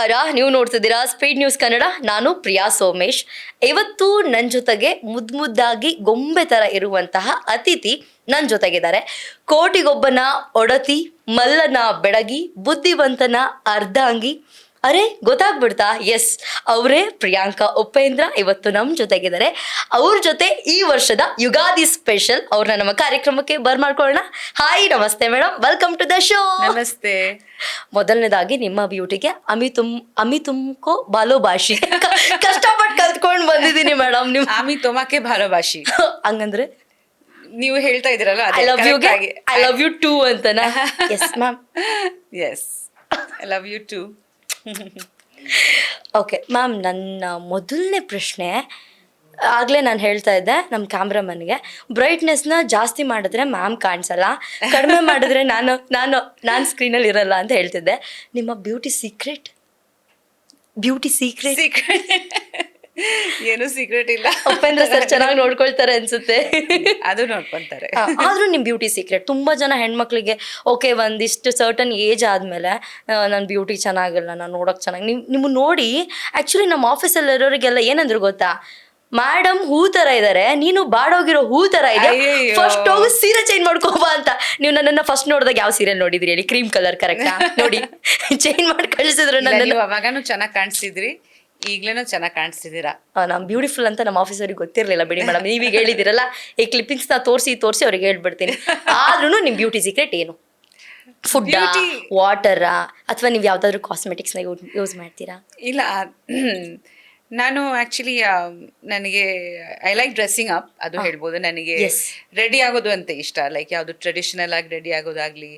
ನಮಸ್ಕಾರ, ನೀವು ನೋಡ್ತಿದ್ದೀರಾ ಸ್ಪೀಡ್ ನ್ಯೂಸ್ ಕನ್ನಡ. ನಾನು ಪ್ರಿಯಾ ಸೋಮೇಶ್. ಇವತ್ತು ನನ್ನ ಜೊತೆಗೆ ಮುದ್ದಾಗಿ ಗೊಂಬೆ ತರ ಇರುವಂತಹ ಅತಿಥಿ ನನ್ನ ಜೊತೆಗಿದ್ದಾರೆ. ಕೋಟಿಗೊಬ್ಬನ ಒಡತಿ, ಮಲ್ಲನ ಬೆಡಗಿ, ಬುದ್ಧಿವಂತನ ಅರ್ಧಾಂಗಿ. ಅರೆ, ಗೊತ್ತಾಗ್ಬಿಡ್ತಾ? ಎಸ್, ಅವರೇ ಪ್ರಿಯಾಂಕಾ ಉಪೇಂದ್ರ ಇವತ್ತು ನಮ್ಮ ಜೊತೆಗಿದ್ದಾರೆ. ಅವ್ರ ಜೊತೆ ಈ ವರ್ಷದ ಯುಗಾದಿ ಸ್ಪೆಷಲ್ ಅವ್ರನ್ನ ನಮ್ಮ ಕಾರ್ಯಕ್ರಮಕ್ಕೆ ಬರ್ಮಾಡ್ಕೊಳ್ಳೋಣ. ಹಾಯ್, ನಮಸ್ತೆ madam, welcome to the show. ನಮಸ್ತೆ. ಮೊದಲನೇದಾಗಿ ನಿಮ್ಮ ಬ್ಯೂಟಿಗೆ ಅಮಿ ತುಮ್ಕೋ ಬಾಲೋ ಭಾಷಿ ಕಷ್ಟಪಟ್ಟು ಕಲ್ತ್ಕೊಂಡು ಬಂದಿದ್ದೀನಿ ಮೇಡಮ್. ನಿಮ್ ಆಮಿ ತೊಮಾಕೆ ಭಾಲೋಭಾಷಿ ಹಂಗಂದ್ರೆ ನೀವು ಹೇಳ್ತಾ ಇದ್ರಲ್ಲ, I love you I love you too ಅಂತನಾ? Yes ma'am. Yes, I love you too. Okay ma'am, ನನ್ನ ಮೊದಲನೇ ಪ್ರಶ್ನೆ, ಆಗಲೇ ನಾನು ಹೇಳ್ತಾ ಇದ್ದೆ ನಮ್ಮ ಕ್ಯಾಮ್ರಾಮನ್ಗೆ, ಬ್ರೈಟ್ನೆಸ್ನ ಜಾಸ್ತಿ ಮಾಡಿದ್ರೆ ಮ್ಯಾಮ್ ಕಾಣಿಸಲ್ಲ, ಕಡಿಮೆ ಮಾಡಿದ್ರೆ ನಾನು ಸ್ಕ್ರೀನಲ್ಲಿ ಇರಲ್ಲ ಅಂತ ಹೇಳ್ತಿದ್ದೆ. ನಿಮ್ಮ ಬ್ಯೂಟಿ ಸೀಕ್ರೆಟ್? ಏನು ಸೀಕ್ರೆಟ್ ಇಲ್ಲ. ಉಪೇಂದ್ರ ಸರ್ ಚೆನ್ನಾಗಿ ನೋಡ್ಕೊಳ್ತಾರೆ ಅನ್ಸುತ್ತೆ. ಅದು ನೋಡ್ಕೊಂತಾರೆ. ಆದ್ರೂ ನಿಮ್ ಬ್ಯೂಟಿ ಸೀಕ್ರೆಟ್ ತುಂಬಾ ಜನ ಹೆಣ್ಮಕ್ಳಿಗೆ ಓಕೆ, ಒಂದಿಷ್ಟು ಸರ್ಟನ್ ಏಜ್ ಆದ್ಮೇಲೆ ನನ್ನ ಬ್ಯೂಟಿ ಚೆನ್ನಾಗಿಲ್ಲ, ನಾನು ನೋಡಕ್ ಚೆನ್ನಾಗಿ, ನಿಮ್ಮ ನೋಡಿ ಆಕ್ಚುಲಿ ನಮ್ಮ ಆಫೀಸಲ್ಲಿ ಇರೋರಿಗೆಲ್ಲ ಏನಂದ್ರು ಗೊತ್ತಾ, ಮೇಡಮ್ ಹೂ ತರ ಇದಾರೆ, ನೀನು ಬಾಡೋಗಿರೋ ಹೂ ತರ ಇದೆ, ಫಸ್ಟ್ ಹೋಗಿ ಸೀರೆ ಚೇಂಜ್ ಮಾಡ್ಕೋಬಾ ಅಂತ. ನೀವು ನನ್ನನ್ನ ಫಸ್ಟ್ ನೋಡಿದಾಗ ಯಾವ ಸೀರಿಯಲ್ ನೋಡಿದ್ರಿ ಹೇಳಿ? ಕ್ರೀಮ್ ಕಲರ್ ಕರೆಕ್ಟಾ? ನೋಡಿ, ಚೇಂಜ್ ಮಾಡಿ ಕಳಿಸಿದ್ರು ನನ್ನ. ಅವಾಗನು ಚೆನ್ನಾಗಿ ಕಾಣಿಸ್ತಿದ್ರಿ, ಈಗ್ಲೇನೋ ಚೆನ್ನಾಗಿ ಕಾಣಿಸ್ತಿದ್ದೀರಾ. ನಾನು ಬ್ಯೂಟಿಫುಲ್ ಅಂತ ನಮ್ಮ ಆಫೀಸರಿಗೆ ಗೊತ್ತಿರಲಿಲ್ಲ ಬಿಡಿ ಮೇಡಮ್. ನೀವೀಗ ಹೇಳಿದಿರಲ್ಲ, ಈ ಕ್ಲಿಪ್ಪಿಂಗ್ಸ್ನ ತೋರಿಸಿ ಅವ್ರಿಗೆ ಹೇಳ್ಬಿಡ್ತೀನಿ. ಆದ್ರೂ ನಿಮ್ ಬ್ಯೂಟಿ ಸೀಕ್ರೆಟ್ ಏನು? ಫುಡ್ಡಾ, ವಾಟರಾ, ಅಥವಾ ನೀವು ಯಾವ್ದಾದ್ರು ಕಾಸ್ಮೆಟಿಕ್ಸ್ನ ಯೂಸ್ ಮಾಡ್ತೀರಾ? ಇಲ್ಲ, ನಾನು ಆ್ಯಕ್ಚುಲಿ ನನಗೆ ಐ ಲೈಕ್ ಡ್ರೆಸ್ಸಿಂಗ್ ಅಪ್, ಅದು ಹೇಳ್ಬೋದು. ನನಗೆ ರೆಡಿ ಆಗೋದು ಅಂತ ಇಷ್ಟ. ಲೈಕ್ ಯಾವುದು ಟ್ರೆಡಿಷನಲ್ ಆಗಿ ರೆಡಿ ಆಗೋದಾಗ್ಲಿ,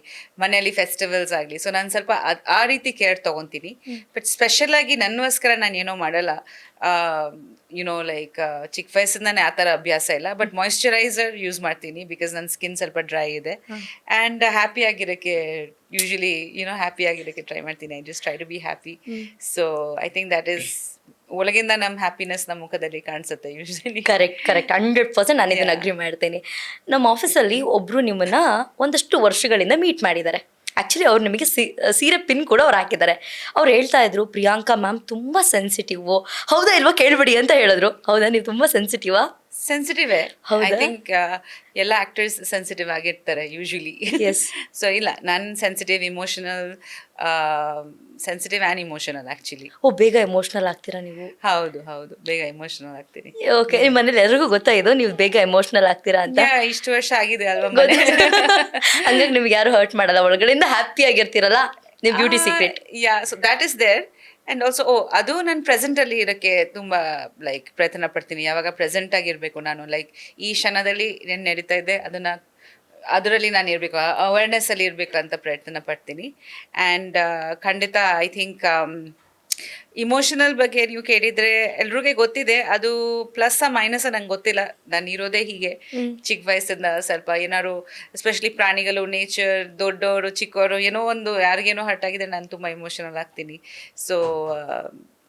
ಮನೆಯಲ್ಲಿ ಫೆಸ್ಟಿವಲ್ಸ್ ಆಗಲಿ. ಸೊ ನಾನು ಸ್ವಲ್ಪ ಆ ರೀತಿ ಕೇರ್ ತೊಗೊತೀನಿ. ಬಟ್ ಸ್ಪೆಷಲ್ ಆಗಿ ನನ್ನಗೋಸ್ಕರ ನಾನು ಏನೋ ಮಾಡಲ್ಲ. ಯುನೋ ಲೈಕ್ ಚಿಕ್ಕ ವಯಸ್ಸಿಂದಾನೆ ಆ ಥರ ಅಭ್ಯಾಸ ಇಲ್ಲ. ಬಟ್ ಮಾಯಿಶ್ಚರೈಸರ್ ಯೂಸ್ ಮಾಡ್ತೀನಿ, ಬಿಕಾಸ್ ನನ್ನ ಸ್ಕಿನ್ ಸ್ವಲ್ಪ ಡ್ರೈ ಇದೆ. ಆ್ಯಂಡ್ ಹ್ಯಾಪಿ ಆಗಿರೋಕ್ಕೆ ಯೂಶಲಿ ಹ್ಯಾಪಿ ಆಗಿರೋಕ್ಕೆ ಟ್ರೈ ಮಾಡ್ತೀನಿ. I just try to be happy. So I think that is, ಒಳಗಿಂದ ನಮ್ಮ ಹ್ಯಾಪಿನೆಸ್ ನಮ್ಮ ಮುಖದಲ್ಲಿ ಕಾಣಿಸುತ್ತೆ ಯೂಶಲಿ. ಕರೆಕ್ಟ್ 100% ನಾನು ಇದನ್ನ ಅಗ್ರಿ ಮಾಡ್ತೇನೆ. ನಮ್ಮ ಆಫೀಸಲ್ಲಿ ಒಬ್ರು ನಿಮ್ಮನ್ನ ಒಂದಷ್ಟು ವರ್ಷಗಳಿಂದ ಮೀಟ್ ಮಾಡಿದ್ದಾರೆ. ಆ್ಯಕ್ಚುಲಿ ಅವ್ರು ನಿಮಗೆ ಸೀರೆ ಪಿನ್ ಕೂಡ ಅವ್ರು ಹಾಕಿದ್ದಾರೆ. ಅವ್ರು ಹೇಳ್ತಾ ಇದ್ರು, ಪ್ರಿಯಾಂಕಾ ಮ್ಯಾಮ್ ತುಂಬ ಸೆನ್ಸಿಟಿವ್. ಹೌದಾ ಇಲ್ವಾ ಕೇಳ್ಬಿಡಿ ಅಂತ ಹೇಳಿದ್ರು. ಹೌದಾ, ನೀವು ತುಂಬ ಸೆನ್ಸಿಟಿವಾ? ಸೆನ್ಸಿಟಿವ್. ಐ ಥಿಂಕ್ ಎಲ್ಲ ಆಕ್ಟರ್ಸ್ ಸೆನ್ಸಿಟಿವ್ ಆಗಿರ್ತಾರೆ ಯೂಶಲಿ. ಸೊ ಇಲ್ಲ, ನಾನು ಸೆನ್ಸಿಟಿವ್ ಆ್ಯಂಡ್ ಇಮೋಷನಲ್ ಆ್ಯಕ್ಚುಲಿ. ಬೇಗ ಎಮೋಷನಲ್ ಆಗ್ತೀರಾ ನೀವು? ಹೌದು, ಬೇಗ ಎಮೋಷನಲ್ ಆಗ್ತೀನಿ. ಓಕೆ, ನಿಮ್ಮ ಮನೇಲಿ ಎಲ್ರಿಗೂ ಗೊತ್ತಾಯಿತು ನೀವು ಬೇಗ ಎಮೋಷನಲ್ ಆಗ್ತೀರಾ ಅಂತ? ಇಷ್ಟು ವರ್ಷ ಆಗಿದೆ ಅಲ್ವಾ. ಹಂಗಾಗಿ ನಿಮ್ಗೆ ಯಾರು ಹರ್ಟ್ ಮಾಡಲ್ಲ, ಒಳಗಡೆಯಿಂದ ಹ್ಯಾಪಿ ಆಗಿರ್ತೀರಲ್ಲ, ನಿಮ್ಮ beauty secret. So that is there. And also ಅದು ನಾನು ಪ್ರೆಸೆಂಟಲ್ಲಿ ಇರೋಕ್ಕೆ ತುಂಬ ಲೈಕ್ ಪ್ರಯತ್ನ ಪಡ್ತೀನಿ. ಯಾವಾಗ ಪ್ರೆಸೆಂಟ್ ಆಗಿರಬೇಕು ನಾನು, ಲೈಕ್ ಈ ಕ್ಷಣದಲ್ಲಿ ಏನು ನಡೀತಾ ಇದೆ ಅದರಲ್ಲಿ ನಾನು ಇರಬೇಕು, ಅವೇರ್ನೆಸ್ಸಲ್ಲಿ ಇರಬೇಕು ಅಂತ ಪ್ರಯತ್ನ ಪಡ್ತೀನಿ. ಆ್ಯಂಡ್ ಖಂಡಿತ ಐ ಥಿಂಕ್ ಇಮೋಷನಲ್ ಬಗ್ಗೆ ನೀವು ಕೇಳಿದರೆ ಎಲ್ರಿಗೂ ಗೊತ್ತಿದೆ. ಅದು ಪ್ಲಸ್ ಮೈನಸ್ ನಂಗೆ ಗೊತ್ತಿಲ್ಲ. ನಾನು ಇರೋದೇ ಹೀಗೆ ಚಿಕ್ಕ ವಯಸ್ಸಿಂದ. ಸ್ವಲ್ಪ ಏನಾದ್ರು ಎಸ್ಪೆಷಲಿ ಪ್ರಾಣಿಗಳು, ನೇಚರ್, ದೊಡ್ಡವರು ಚಿಕ್ಕವರು, ಏನೋ ಒಂದು ಯಾರಿಗೇನೋ ಹರ್ಟ್ ಆಗಿದೆ, ನಾನು ತುಂಬ ಇಮೋಷನಲ್ ಆಗ್ತೀನಿ. So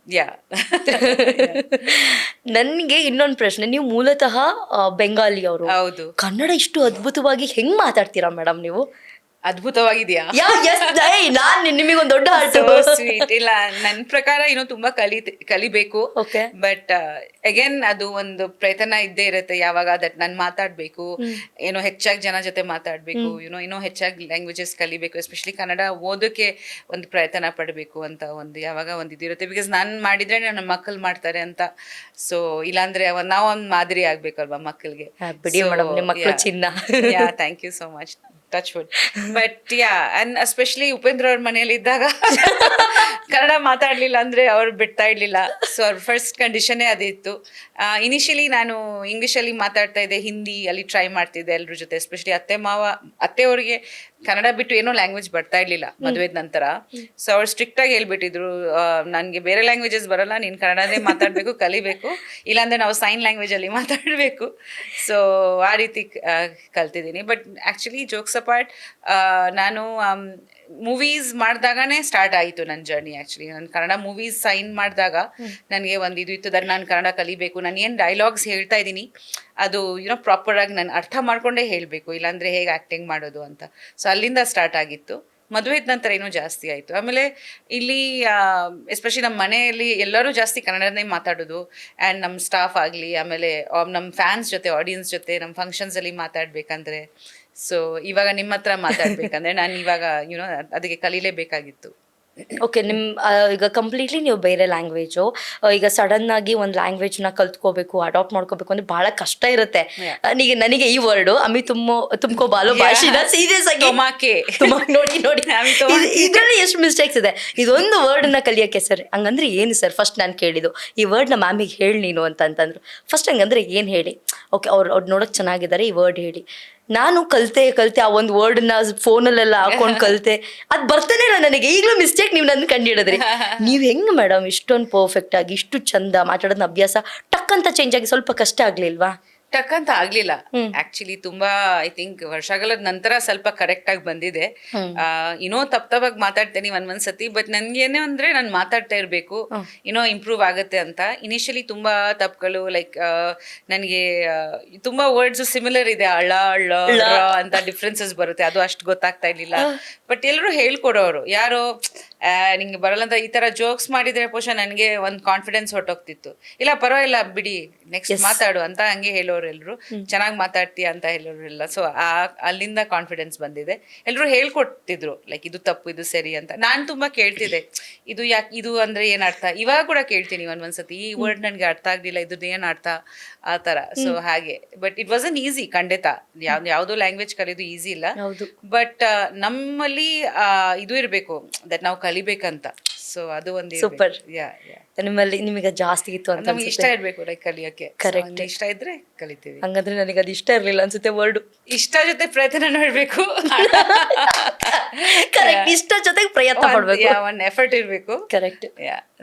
yeah. ನನಗೆ ಇನ್ನೊಂದು ಪ್ರಶ್ನೆ, ನೀವು ಮೂಲತಃ ಬೆಂಗಾಲಿ ಅವರು. ಹೌದು. ಕನ್ನಡ ಇಷ್ಟು ಅದ್ಭುತವಾಗಿ ಹೆಂಗ್ ಮಾತಾಡ್ತೀರಾ ಮೇಡಮ್ ನೀವು? ಅದ್ಭುತವಾಗಿದೆಯಾ? ನಾನು ನಿಮಗೊಂದು ದೊಡ್ಡ ಸ್ವೀಟ್. ಇಲ್ಲ, ನನ್ನ ಪ್ರಕಾರ ತುಂಬಾ ಕಲಿಬೇಕು. ಬಟ್ ಅಗೇನ್ ಅದು ಒಂದು ಪ್ರಯತ್ನ ಇದ್ದೇ ಇರುತ್ತೆ. ಯಾವಾಗ ದಟ್ ನಾನು ಮಾತಾಡ್ಬೇಕು, ಹೆಚ್ಚಾಗಿ ಜನ ಜೊತೆ ಮಾತಾಡ್ಬೇಕು, ಇನ್ನೂ ಹೆಚ್ಚಾಗಿ ಲ್ಯಾಂಗ್ವೇಜಸ್ ಕಲಿಬೇಕು. ಎಸ್ಪೆಷಲಿ ಕನ್ನಡ ಓದೋಕೆ ಒಂದು ಪ್ರಯತ್ನ ಪಡಬೇಕು ಅಂತ ಯಾವಾಗ ಒಂದು ಇದಿರುತ್ತೆ. ಬಿಕಾಸ್ ನಾನು ಮಾಡಿದ್ರೆ ನನ್ನ ಮಕ್ಕಳು ಮಾಡ್ತಾರೆ ಅಂತ. ಸೊ ಇಲ್ಲಾಂದ್ರೆ ನಾವು ಒಂದು ಮಾದರಿ ಆಗ್ಬೇಕಲ್ವಾ ಮಕ್ಕಳಿಗೆ. ಚಿನ್ನ. Thank you so much. Touch wood. But and especially Upendra ಅವ್ರ ಮನೆಯಲ್ಲಿ ಇದ್ದಾಗ ಕನ್ನಡ ಮಾತಾಡಲಿಲ್ಲ ಅಂದರೆ ಅವ್ರು ಬಿಡ್ತಾ ಇರಲಿಲ್ಲ. ಸೊ ಅವ್ರ ಫಸ್ಟ್ ಕಂಡೀಷನ್ನೇ ಅದಿತ್ತು. ಇನಿಷಿಯಲಿ ನಾನು ಇಂಗ್ಲೀಷಲ್ಲಿ ಮಾತಾಡ್ತಾ ಇದ್ದೆ, ಹಿಂದಿ ಅಲ್ಲಿ ಟ್ರೈ ಮಾಡ್ತಿದ್ದೆ ಎಲ್ಲರ ಜೊತೆ. ಎಸ್ಪೆಷಲಿ ಅತ್ತೆಯವ್ರಿಗೆ ಕನ್ನಡ ಬಿಟ್ಟು ಏನೋ ಲ್ಯಾಂಗ್ವೇಜ್ ಬರ್ತಾ ಇರಲಿಲ್ಲ ಮದುವೆದ ನಂತರ. ಸೊ ಅವ್ರು ಸ್ಟ್ರಿಕ್ಟಾಗಿ ಹೇಳ್ಬಿಟ್ಟಿದ್ರು, ನನಗೆ ಬೇರೆ ಲ್ಯಾಂಗ್ವೇಜಸ್ ಬರಲ್ಲ, ನೀನು ಕನ್ನಡನೇ ಮಾತಾಡಬೇಕು, ಕಲಿಬೇಕು, ಇಲ್ಲಾಂದರೆ ನಾವು ಸೈನ್ ಲ್ಯಾಂಗ್ವೇಜಲ್ಲಿ ಮಾತಾಡಬೇಕು. ಸೊ ಆ ರೀತಿ ಕಲ್ತಿದ್ದೀನಿ. ಬಟ್ ಆ್ಯಕ್ಚುಲಿ ಜೋಕ್ಸ್ ಅಪಾರ್ಟ್, ನಾನು ಮೂವೀಸ್ ಮಾಡಿದಾಗನೇ ಸ್ಟಾರ್ಟ್ ಆಯಿತು ನನ್ನ ಜರ್ನಿ. ಆ್ಯಕ್ಚುಲಿ ನಾನು ಕನ್ನಡ ಮೂವೀಸ್ ಸೈನ್ ಮಾಡಿದಾಗ ನನಗೆ ಒಂದು ಇದು ಇತ್ತು, ನಾನು ಕನ್ನಡ ಕಲಿಬೇಕು. ನಾನು ಏನು ಡೈಲಾಗ್ಸ್ ಹೇಳ್ತಾ ಇದ್ದೀನಿ ಅದು ಪ್ರಾಪರಾಗಿ ನಾನು ಅರ್ಥ ಮಾಡ್ಕೊಂಡೇ ಹೇಳಬೇಕು, ಇಲ್ಲಾಂದರೆ ಹೇಗೆ ಆ್ಯಕ್ಟಿಂಗ್ ಮಾಡೋದು ಅಂತ. ಸೊ ಅಲ್ಲಿಂದ ಸ್ಟಾರ್ಟ್ ಆಗಿತ್ತು. ಮದುವೆ ಇದ್ದ ನಂತರ ಇನ್ನೂ ಜಾಸ್ತಿ ಆಯಿತು. ಆಮೇಲೆ ಇಲ್ಲಿ ಎಸ್ಪೆಷಲಿ ನಮ್ಮ ಮನೆಯಲ್ಲಿ ಎಲ್ಲರೂ ಜಾಸ್ತಿ ಕನ್ನಡನೇ ಮಾತಾಡೋದು. ಆ್ಯಂಡ್ ನಮ್ಮ ಸ್ಟಾಫ್ ಆಗಲಿ, ಆಮೇಲೆ ನಮ್ಮ ಫ್ಯಾನ್ಸ್ ಜೊತೆ, ಆಡಿಯನ್ಸ್ ಜೊತೆ ನಮ್ಮ ಫಂಕ್ಷನ್ಸಲ್ಲಿ ಮಾತಾಡಬೇಕಂದ್ರೆ, ಸೊ ಇವಾಗ ನಿಮ್ಮ ಹತ್ರ ಮಾತಾಡಬೇಕಂದ್ರೆ ನಾನು ಇವಾಗ ಯುನೋ ಅದಕ್ಕೆ ಕಲೀಲೇಬೇಕಾಗಿತ್ತು. ಓಕೆ, ಈಗ ಕಂಪ್ಲೀಟ್ಲಿ ನೀವು ಬೇರೆ ಲ್ಯಾಂಗ್ವೇಜು, ಈಗ ಸಡನ್ ಆಗಿ ಒಂದು ಲ್ಯಾಂಗ್ವೇಜ್ನ ಕಲ್ತ್ಕೋಬೇಕು, ಅಡಾಪ್ಟ್ ಮಾಡ್ಕೋಬೇಕು ಅಂದ್ರೆ ಬಹಳ ಕಷ್ಟ ಇರುತ್ತೆ. ನನಗೆ ಈ ವರ್ಡು ಅಮಿ ತುಮ್ಕೋ ಬಾಲೋ ಭಾಷೆನ ಸೀರಿಯಸ್ ಆಗಿ ನೋಡಿ ನೋಡಿ ಇದರಲ್ಲಿ ಎಷ್ಟು ಮಿಸ್ಟೇಕ್ಸ್ ಇದೆ. ಇದೊಂದು ವರ್ಡ್ನ ಕಲಿಯೋಕ್ಕೆ ಸರ್ ಹಂಗಂದ್ರೆ ಏನು ಸರ್? ಫಸ್ಟ್ ನಾನು ಕೇಳಿದ್ದು ಈ ವರ್ಡ್ನ ಮ್ಯಾಮಿಗೆ ಹೇಳಿ ನೀನು ಅಂತಂದ್ರು. ಫಸ್ಟ್ ಹಂಗಂದ್ರೆ ಏನು ಹೇಳಿ? ಓಕೆ, ಅವ್ರು ನೋಡೋಕೆ ಚೆನ್ನಾಗಿದ್ದಾರೆ, ಈ ವರ್ಡ್ ಹೇಳಿ. ನಾನು ಕಲ್ತೆ ಆ ಒಂದು ವರ್ಡ್ನ ಫೋನಲ್ಲೆಲ್ಲ ಹಾಕೊಂಡು ಕಲ್ತೆ, ಅದು ಬರ್ತಾನೆ ಇಲ್ಲ ನನಗೆ. ಈಗಲೂ ಮಿಸ್ಟೇಕ್ ನೀವು ನನ್ನ ಕಂಡು ಹಿಡಿದ್ರಿ. ನೀವು ಹೆಂಗ್ ಮೇಡಮ್ ಇಷ್ಟೊಂದು ಪರ್ಫೆಕ್ಟ್ ಆಗಿ ಇಷ್ಟು ಚಂದ ಮಾತಾಡೋದನ್ನ ಅಭ್ಯಾಸ ಟಕ್ ಅಂತ ಚೇಂಜ್ ಆಗಿ ಸ್ವಲ್ಪ ಕಷ್ಟ ಆಗ್ಲಿಲ್ವಾ? ಟಕ್ ಅಂತ ಆಗ್ಲಿಲ್ಲ ಆಕ್ಚುಲಿ. ತುಂಬಾ ಐ ಥಿಂಕ್ ವರ್ಷಗಳ ನಂತರ ಸ್ವಲ್ಪ ಕರೆಕ್ಟ್ ಆಗಿ ಬಂದಿದೆ. ಇನ್ನೂ ತಪ್ಪಾಗಿ ಮಾತಾಡ್ತೇನೆ ಒಂದ್ಸತಿ, ಬಟ್ ನನ್ಗೇನು ಅಂದ್ರೆ ನಾನು ಮಾತಾಡ್ತಾ ಇರ್ಬೇಕು, ಇನ್ನೂ ಇಂಪ್ರೂವ್ ಆಗುತ್ತೆ ಅಂತ. ಇನಿಷಿಯಲಿ ತುಂಬಾ ತಪ್ಪುಗಳು, ಲೈಕ್ ನನಗೆ ತುಂಬಾ ವರ್ಡ್ಸ್ ಸಿಮಿಲರ್ ಇದೆ, ಅಳ ಅಂತ ಡಿಫ್ರೆನ್ಸಸ್ ಬರುತ್ತೆ, ಅದು ಅಷ್ಟು ಗೊತ್ತಾಗ್ತಾ ಇರ್ಲಿಲ್ಲ. ಬಟ್ ಎಲ್ಲರೂ ಹೇಳ್ಕೊಡೋರು, ಯಾರೋ ನಿಂಗೆ ಬರಲ್ಲ ಅಂತ ಈ ತರ ಜೋಕ್ಸ್ ಮಾಡಿದ್ರೆ ಬಹುಶಃ ನನಗೆ ಒಂದು ಕಾನ್ಫಿಡೆನ್ಸ್ ಹೊರಟೋಗ್ತಿತ್ತು. ಇಲ್ಲ ಪರವಾಗಿಲ್ಲ ಬಿಡಿ, ನೆಕ್ಸ್ಟ್ ಮಾತಾಡು ಅಂತ ಹಂಗೆ ಹೇಳೋರು ಎಲ್ರು. ಚೆನ್ನಾಗಿ ಮಾತಾಡ್ತೀಯ ಅಂತ ಹೇಳೋರೆಲ್ಲ. ಸೊ ಅಲ್ಲಿಂದ ಕಾನ್ಫಿಡೆನ್ಸ್ ಬಂದಿದೆ. ಎಲ್ಲರೂ ಹೇಳ್ಕೊಡ್ತಿದ್ರು, ಲೈಕ್ ಇದು ತಪ್ಪು, ಇದು ಸರಿ ಅಂತ. ನಾನು ತುಂಬಾ ಕೇಳ್ತಿದ್ದೆ, ಇದು ಯಾಕೆ, ಇದು ಅಂದ್ರೆ ಏನ್ ಅರ್ಥ. ಇವಾಗ ಕೂಡ ಕೇಳ್ತೀನಿ ಒಂದ್ಸತಿ, ಈ ವರ್ಡ್ ನನ್ಗೆ ಅರ್ಥ ಆಗ್ಲಿಲ್ಲ, ಇದ್ರದ್ದು ಏನ್ ಅರ್ಥ, ಆ ತರ. ಸೊ ಹಾಗೆ. But it was an easy, ಖಂಡಿತ ಯಾವ್ದೋ ಲ್ಯಾಂಗ್ವೇಜ್ ಕಲಿಯೋದು ಈಸಿ ಇಲ್ಲ. ಬಟ್ ನಮ್ಮಲ್ಲಿ ಇದು ಇರ್ಬೇಕು, ದಟ್ ನಾವು ಕಲಿಬೇಕಂತ. ಸೊ ಅದು ಒಂದು ಸೂಪರ್. ನಿಮ್ಮಲ್ಲಿ ನಿಮಗೆ ಜಾಸ್ತಿ ಇತ್ತು ಅಂತ ನಮ್ಗೆ ಇಷ್ಟ ಇರ್ಬೇಕು, ಲೈಕ್ ಕಲಿಯೋಕೆ. ಕರೆಕ್ಟ್, ಇಷ್ಟ ಇದ್ರೆ ಕಲಿತೀವಿ. ಹಂಗಂದ್ರೆ ನನಗೆ ಅದು ಇಷ್ಟ ಇರ್ಲಿಲ್ಲ ಅನ್ಸುತ್ತೆ ವರ್ಡ್. ಇಷ್ಟ ಜೊತೆ ಪ್ರಯತ್ನ ಮಾಡ್ಬೇಕು. ಕರೆಕ್ಟ್, ಇಷ್ಟ ಜೊತೆಗೆ ಪ್ರಯತ್ನ ಮಾಡ್ಬೇಕು, ಒಂದ್ ಎಫರ್ಟ್ ಇರ್ಬೇಕು. ಕರೆಕ್ಟ್.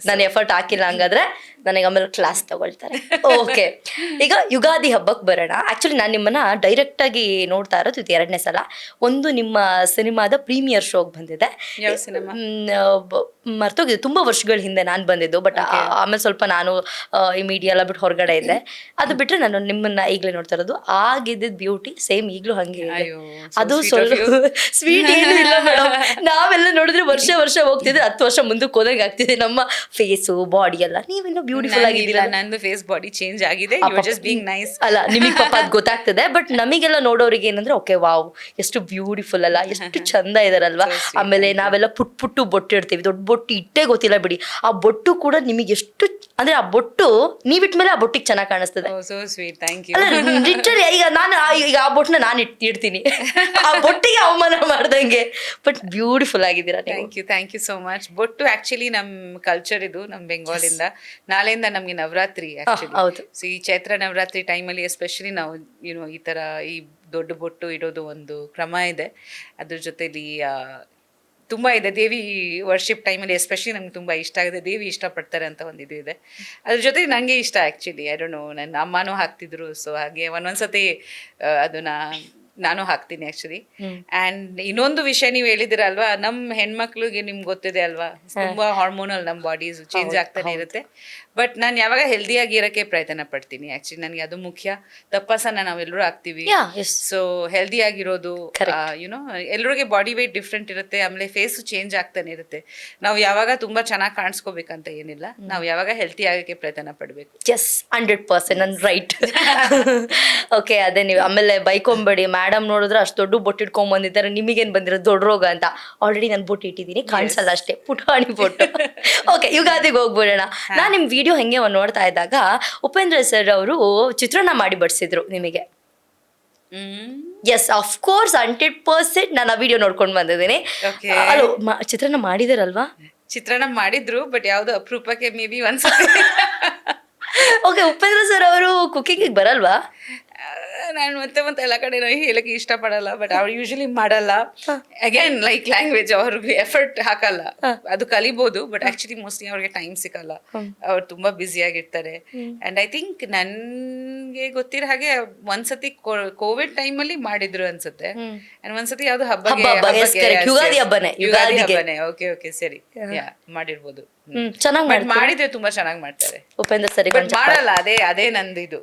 ನಾನು ಎಫರ್ಟ್ ಹಾಕಿಲ್ಲ ಹಂಗಾದ್ರೆ ನನಗೆ ಆಮೇಲೆ ಕ್ಲಾಸ್ ತಗೊಳ್ತಾರೆ. ಓಕೆ, ಈಗ ಯುಗಾದಿ ಹಬ್ಬಕ್ಕೆ ಬರೋಣ. ಆಕ್ಚುಲಿ ನಾನು ನಿಮ್ಮನ್ನ ಡೈರೆಕ್ಟ್ ಆಗಿ ನೋಡ್ತಾ ಇರೋದು ಇದು 2ನೇ ಸಲ. ಒಂದು ನಿಮ್ಮ ಸಿನಿಮಾದ ಪ್ರೀಮಿಯರ್ ಶೋಗೆ ಬಂದಿದೆ. ಯಾವ ಸಿನಿಮಾ ಮರ್ತೋಗಿದೆ, ತುಂಬಾ ವರ್ಷಗಳ ಹಿಂದೆ ನಾನು ಬಂದಿದ್ದು. ಬಟ್ ಆಮೇಲೆ ಸ್ವಲ್ಪ ನಾನು ಈ ಮೀಡಿಯಾ ಎಲ್ಲ ಬಿಟ್ಟು ಹೊರಗಡೆ ಇದ್ದೆ. ಅದು ಬಿಟ್ರೆ ನಾನು ನಿಮ್ಮನ್ನ ಈಗಲೇ ನೋಡ್ತಾ ಇರೋದು. ಆಗಿದ್ದ ಬ್ಯೂಟಿ ಸೇಮ್ ಈಗಲೂ ಹಂಗೆ ಇದೆ. ಅದು ಸ್ವಲ್ಪ ಸ್ವೀಟ್ ಏನು ಇಲ್ಲ ಮೇಡಮ್. ನಾವೆಲ್ಲ ನೋಡಿದ್ರೆ ವರ್ಷ ಹೋಗ್ತಿದ್ರೆ 10 ವರ್ಷ ಮುಂದಕ್ಕೆ ಹೋದಂಗೆ ಆಗ್ತಿದೆ ನಮ್ಮ ಫೇಸು, ಬಾಡಿ ಎಲ್ಲ. ನೀವೆಲ್ಲ ಬ್ಯೂಟಿಫುಲ್ ಆಗಿದ್ದೀರಾ. ನಂದು ಫೇಸ್ ಬಾಡಿ ಚೇಂಜ್ ಆಗಿದೆ. ಅಲ್ಲ, ನಿಮಗೆ ಪಾಪ ಅದು ಗೊತ್ತಾಗ್ತದೆ. ಬಟ್ ನಮಗೆಲ್ಲ ನೋಡೋರಿಗೆ ಏನಂದ್ರೆ ಓಕೆ ವಾವ್, ಎಷ್ಟು ಬ್ಯೂಟಿಫುಲ್ ಅಲ್ಲ, ಎಷ್ಟು ಚಂದ ಇದಾರಲ್ವಾ. ಆಮೇಲೆ ನಾವೆಲ್ಲ ಪುಟ್ಟು ಬೊಟ್ಟು ಇಡ್ತೀವಿ, ದೊಡ್ಡ ಬೊಟ್ಟು ಇಟ್ಟೇ ಗೊತ್ತಿಲ್ಲ ಬಿಡಿ. ಆ ಬೊಟ್ಟು ಕೂಡ ನಿಮಗೆ ಎಷ್ಟು ಅಂದ್ರೆ ಆ ಬೊಟ್ಟು ನೀವಿಟ್ಮೇಲೆ ಆ ಬೊಟ್ಟಿಗೆ ಚೆನ್ನಾಗಿ ಕಾಣಿಸ್ತದೆ. ಲಿಟರಲಿ ಈಗ ಆ ಬೊಟ್ಟನ್ನ ನಾನು ಇಡ್ತೀನಿ, ಆ ಬೊಟ್ಟಿಗೆ ಅವಮಾನ ಮಾಡ್ದಂಗೆ. ಬಟ್ ಬ್ಯೂಟಿಫುಲ್ ಆಗಿದ್ದೀರಾ. Thank you so much. ಬೊಟ್ಟು ಆಕ್ಚುಲಿ ನಮ್ ಕಲ್ಚರ್, ಇದು ನಮ್ ಬೆಂಗಾಲಿಂದ. ನಾಳೆಯಿಂದ ನಮ್ಗೆ ನವರಾತ್ರಿ ಆಕ್ಚುಲಿ. ಹೌದು. ಸೊ ಈ ಚೈತ್ರ ನವರಾತ್ರಿ ಟೈಮಲ್ಲಿ ಎಸ್ಪೆಷಲಿ ನಾವು ಈ ತರ ಈ ದೊಡ್ಡ ಬೊಟ್ಟು ಇಡೋದು ಒಂದು ಕ್ರಮ ಇದೆ. ಅದ್ರ ಜೊತೆಲಿ ತುಂಬಾ ಇದೆ. ದೇವಿ ವರ್ಷಿಪ್ ಟೈಮಲ್ಲಿ ಎಸ್ಪೆಷಲಿ ನಮ್ಗೆ ತುಂಬಾ ಇಷ್ಟ ಆಗಿದೆ. ದೇವಿ ಇಷ್ಟಪಡ್ತಾರೆ ಅಂತ ಒಂದು ಇದು ಇದೆ. ಅದ್ರ ಜೊತೆಗೆ ನಂಗೆ ಇಷ್ಟ ಆಕ್ಚುಲಿ. ಐ ಡೋಂಟ್ ನೋ, ನನ್ನ ಅಮ್ಮನೂ ಹಾಕ್ತಿದ್ರು. ಸೊ ಹಾಗೆ ಒಂದೊಂದ್ಸತಿ ಅದನ್ನ ನಾನು ಹಾಕ್ತೀನಿ ಆಕ್ಚುಲಿ. ಅಂಡ್ ಇನ್ನೊಂದು ವಿಷಯ ನೀವು ಹೇಳಿದಿರಲ್ವಾ, ನಮ್ ಹೆಣ್ಮಕ್ಳಿಗೆ ನಿಮ್ಗೆ ಗೊತ್ತಿದೆ ಅಲ್ವಾ, ತುಂಬಾ ಹಾರ್ಮೋನಲ್ ನಮ್ ಬಾಡೀಸ್ ಚೇಂಜ್ ಆಗ್ತಾನೆ ಇರುತ್ತೆ. ಬಟ್ ನಾನು ಯಾವಾಗ ಹೆಲ್ದಿಯಾಗಿ ಇರೋಕ್ಕೆ ಪ್ರಯತ್ನ ಪಡ್ತೀನಿ. ಆಕ್ಚುಲಿ ನನಗೆ ಅದು ಮುಖ್ಯ. ತಪ್ಪಸನ್ನ ನಾವೆಲ್ಲರೂ ಆಗ್ತೀವಿ. ಸೊ ಹೆಲ್ದಿ ಆಗಿರೋದು, ಯುನೋ ಎಲ್ಲರಿಗೆ ಬಾಡಿ ವೇಟ್ ಡಿಫ್ರೆಂಟ್ ಇರುತ್ತೆ. ಆಮೇಲೆ ಫೇಸು ಚೇಂಜ್ ಆಗ್ತಾನೆ ಇರುತ್ತೆ. ನಾವು ಯಾವಾಗ ತುಂಬಾ ಚೆನ್ನಾಗಿ ಕಾಣಿಸ್ಕೋಬೇಕಂತ ಏನಿಲ್ಲ, ನಾವು ಯಾವಾಗ ಹೆಲ್ತಿ ಆಗಕ್ಕೆ ಪ್ರಯತ್ನ ಪಡ್ಬೇಕು. 100% ನನ್ ರೈಟ್. ಓಕೆ, ಅದೇ ನೀವು ಆಮೇಲೆ ಬೈಕೊಂಬೇಡಿ, ಮೇಡಮ್ ನೋಡಿದ್ರೆ ಅಷ್ಟು ದೊಡ್ಡ ಬೊಟ್ಟು ಇಟ್ಕೊಂಡ್ ಬಂದಿದ್ದಾರೆ, ನಿಮಗೇನ್ ಬಂದಿರೋದು ದೊಡ್ಡ ರೋಗ ಅಂತ. ಆಲ್ರೆಡಿ ನಾನು ಬೊಟ್ಟು ಇಟ್ಟಿದ್ದೀನಿ, ಕಾಣಿಸಲ್ಲ ಅಷ್ಟೇ, ಪುಟಾಣಿ ಬೊಟ್ಟು. ಓಕೆ, ಯುಗಾದಿಗೆ ಹೋಗ್ಬಿಡೋಣ. ನಾನು ನಿಮ್ ವಿಡಿಯೋ ಹೆಂಗೆ ನೋಡ್ತಾ ಇದ್ದಾಗ ಉಪೇಂದ್ರ ಸರ್ ಅವರು ಚಿತ್ರಾನ್ನ ಮಾಡಿ ಬಡಿಸಿದ್ರು ನಿಮಗೆ. ಎಸ್, ಆಫ್ ಕೋರ್ಸ್ 100% ನಾನು ಆ ವಿಡಿಯೋ ನೋಡ್ಕೊಂಡು ಬಂದಿದ್ದೀನಿ. ಅಲ್ಲ, ಚಿತ್ರಾನ್ನ ಮಾಡಿದಾರಲ್ವಾ? ಚಿತ್ರಾನ್ನ ಮಾಡಿದ್ರು, ಬಟ್ ಯಾವ್ದು ಅಪರೂಪಕ್ಕೆ ಮೇ ಬಿ ಒಂದ್ಸತಿ. ಓಕೆ, ಉಪೇಂದ್ರ ಸರ್ ಅವರು ಕುಕಿಂಗ್ ಬರಲ್ವಾ? ನಾನು ಮತ್ತೆ ಎಲ್ಲ ಕಡೆ ಹೇಳಕ್ಕೆ ಇಷ್ಟಪಡಲ್ಲ. ಬಟ್ ಅವ್ರು ಯೂಶಲಿ ಮಾಡಲ್ಲ. ಅಗೇನ್ ಲೈಕ್ ಲ್ಯಾಂಗ್ವೇಜ್, ಅವ್ರಿಗೆ ಎಫರ್ಟ್ ಹಾಕಲ್ಲ. ಅದು ಕಲಿಬಹುದು, ಬಟ್ ಆಕ್ಚುಲಿ ಮೋಸ್ಟ್ಲಿ ಅವ್ರಿಗೆ ಟೈಮ್ ಸಿಕ್ಕಲ್ಲ. ಅವ್ರು ತುಂಬಾ ಬ್ಯುಸಿ ಆಗಿರ್ತಾರೆ. ಅಂಡ್ ಐ ಥಿಂಕ್ ನನ್ಗೆ ಗೊತ್ತಿರೋ ಹಾಗೆ ಒಂದ್ಸತಿ ಕೋವಿಡ್ ಟೈಮ್ ಅಲ್ಲಿ ಮಾಡಿದ್ರು ಅನ್ಸುತ್ತೆ. ಅಂಡ್ ಒಂದ್ಸತಿ ಯಾವ್ದು ಯುಗಾದಿ ಹಬ್ಬನೇ. ಓಕೆ ಸರಿ, ಮಾಡಿರ್ಬೋದು. ಚೆನ್ನಾಗಿ ಮಾಡಿದ್ರೆ ತುಂಬಾ ಚೆನ್ನಾಗಿ ಮಾಡ್ತಾರೆ ಉಪೇಂದ್ರ ಸರ್. ಮಾಡಲ್ಲ, ಅದೇ ನಂದು ಇದು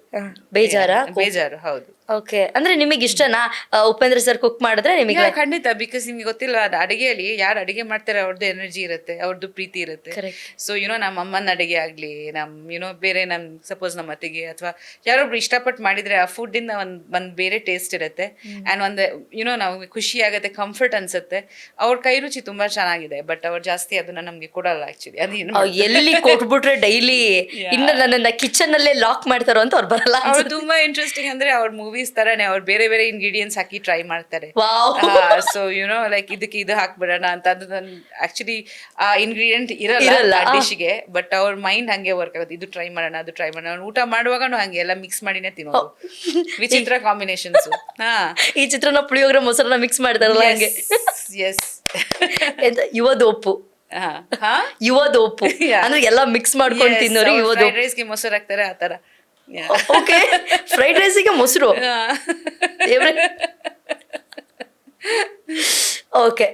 ಬೇಜಾರು. ಹೌದು. ಓಕೆ, ಅಂದ್ರೆ ನಿಮಗೆ ಇಷ್ಟನಾ ಉಪೇಂದ್ರ ಸರ್ ಕುಕ್ ಮಾಡಿದ್ರೆ ನಿಮಗೆ? ಖಂಡಿತ, ಬಿಕಾಸ್ ನಿಮ್ಗೆ ಗೊತ್ತಿಲ್ಲ, ಅದು ಅಡಿಗೆಯಲ್ಲಿ ಯಾರು ಅಡಿಗೆ ಮಾಡ್ತಾರೆ ಅವ್ರದ್ದು ಎನರ್ಜಿ ಇರುತ್ತೆ, ಅವ್ರದ್ದು ಪ್ರೀತಿ ಇರುತ್ತೆ. Correct. ಸೊ ನಮ್ಮ ಅಮ್ಮನ ಅಡಿಗೆ ಆಗ್ಲಿ, ಬೇರೆ ಸಪೋಸ್ ನಮ್ಮ ಅತ್ತಿಗೆ ಅಥವಾ ಯಾರೊಬ್ರು ಇಷ್ಟಪಟ್ಟು ಮಾಡಿದ್ರೆ ಆ ಫುಡ್ ಇಂದ ಒಂದ್ ಬೇರೆ ಟೇಸ್ಟ್ ಇರುತ್ತೆ. ಅಂಡ್ ನಾವು ಖುಷಿ ಆಗುತ್ತೆ, ಕಂಫರ್ಟ್ ಅನ್ಸುತ್ತೆ. ಅವ್ರ ಕೈ ರುಚಿ ತುಂಬಾ ಚೆನ್ನಾಗಿದೆ, ಬಟ್ ಅವ್ರು ಜಾಸ್ತಿ ಅದನ್ನ ನಮ್ಗೆ ಕೊಡಲ್ಲ ಆಕ್ಚುಲಿ. ಎಲ್ಲಿ ಕೊಟ್ಬಿಟ್ರೆ ಡೈಲಿ ಇನ್ನು ನನ್ನನ್ನ ಕಿಚನ್ ಅಲ್ಲೇ ಲಾಕ್ ಮಾಡ್ತಾರೋ ಅಂತ ಅವ್ರು ಬರಲ್ಲ. ಅವ್ರು ತುಂಬಾ ಇಂಟ್ರೆಸ್ಟಿಂಗ್, ಅಂದ್ರೆ ಅವ್ರ ಮೂವೀಸ್ ತರಾನೇ ಅವ್ರು ಬೇರೆ ಬೇರೆ ಇಂಗ್ರೀಡಿಯೆಂಟ್ಸ್ ಹಾಕಿ ಟ್ರೈ ಮಾಡ್ತಾರೆ. ಸೊ ಲೈಕ್ ಇದಕ್ಕೆ ಇದು ಹಾಕ್ಬಿಡೋಣ ಅಂತ, ಅದು ಆಕ್ಚುಲಿ ಆ ಇಂಗ್ರೀಡಿಯೆಂಟ್ ಇರಲ್ಲ ಡಿಶ್ಗೆ, ಬಟ್ ಅವ್ರ ಮೈಂಡ್ ಹಂಗೆ ವರ್ಕ್ ಆಗುತ್ತೆ. ಇದು ಟ್ರೈ ಮಾಡೋಣ, ಅದು ಟ್ರೈ ಮಾಡೋಣ. ಊಟ ಮಾಡುವಾಗನು ಹಂಗೆ ಎಲ್ಲ ಮಿಕ್ಸ್ ಮಾಡಿನೇ ತಿನ್ನೋದು. ವಿಚಿತ್ರ ಕಾಂಬಿನೇಷನ್ಸ್. ಈ ಚಿತ್ರನ ಪುಳಿಯೋಗರೆ ಮೊಸರನ್ನ ಮಿಕ್ಸ್ ಮಾಡ್ತಾರಲ್ಲ ಹಂಗೆ. ಎಸ್. ಯುವದೋಪು ಯುವದೋಪು ಅಂದ್ರೆ ಎಲ್ಲ ಮಿಕ್ಸ್ ಮಾಡ್ಕೊಂಡು ತಿನ್ನೋರು ಯುವದೋಪು. ಫ್ರೈಡ್ ರೈಸ್ಗೆ ಮೊಸರು ಹಾಕ್ತಾರೆ ಆ ತರ. ಓಕೆ, ಫ್ರೈಡ್ ರೈಸಿಗೆ ಮೊಸರು. ಓಕೆ,